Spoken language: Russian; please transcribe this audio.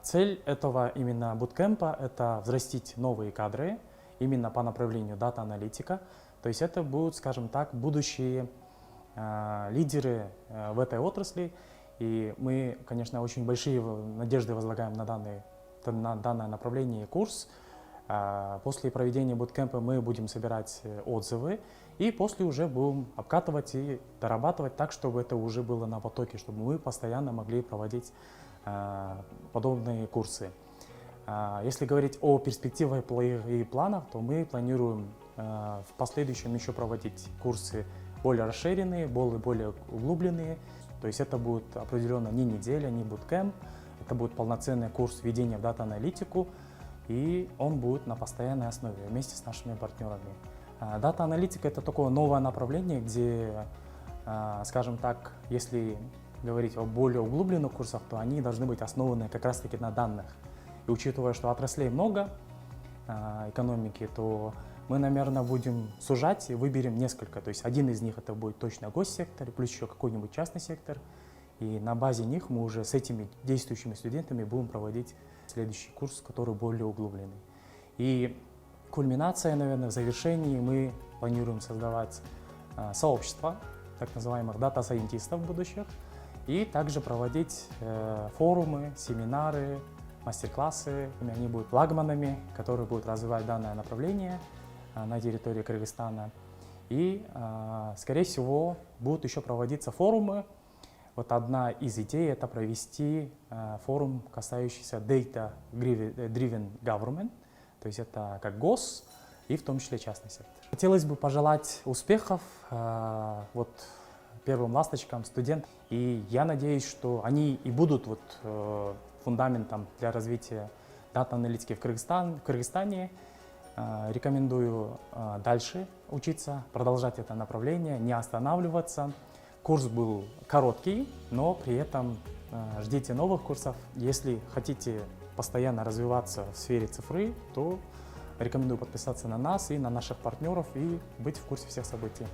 Цель этого именно буткемпа — это взрастить новые кадры именно по направлению дата-аналитика. То есть это будут, скажем так, будущие лидеры в этой отрасли. И мы, конечно, очень большие надежды возлагаем на данное направление и курс. После проведения буткемпа мы будем собирать отзывы и после уже будем обкатывать и дорабатывать так, чтобы это уже было на потоке, чтобы мы постоянно могли проводить подобные курсы. Если говорить о перспективах и планах, то мы планируем в последующем еще проводить курсы более расширенные, более углубленные. То есть это будет определенно не неделя, не буткемп, это будет полноценный курс введения в дата-аналитику, и он будет на постоянной основе вместе с нашими партнерами. Дата-аналитика — это такое новое направление, где, скажем так, если говорить о более углубленных курсах, то они должны быть основаны как раз-таки на данных. И учитывая, что отраслей много экономики, то мы, наверное, будем сужать и выберем несколько. То есть один из них это будет точно госсектор, плюс еще какой-нибудь частный сектор. И на базе них мы уже с этими действующими студентами будем проводить следующий курс, который более углубленный. И кульминация, наверное, в завершении мы планируем создавать сообщество так называемых дата-сайентистов будущих и также проводить форумы, семинары, мастер-классы. Они будут флагманами, которые будут развивать данное направление на территории Кыргызстана. И, скорее всего, будут еще проводиться форумы. Вот одна из идей — это провести форум, касающийся Data-Driven Government, то есть это как гос и в том числе частный сектор. Хотелось бы пожелать успехов первым ласточкам, студентам. И я надеюсь, что они и будут фундаментом для развития дата-аналитики в Кыргызстане. Рекомендую дальше учиться, продолжать это направление, не останавливаться. Курс был короткий, но при этом ждите новых курсов. Если хотите постоянно развиваться в сфере цифры, то рекомендую подписаться на нас и на наших партнеров и быть в курсе всех событий.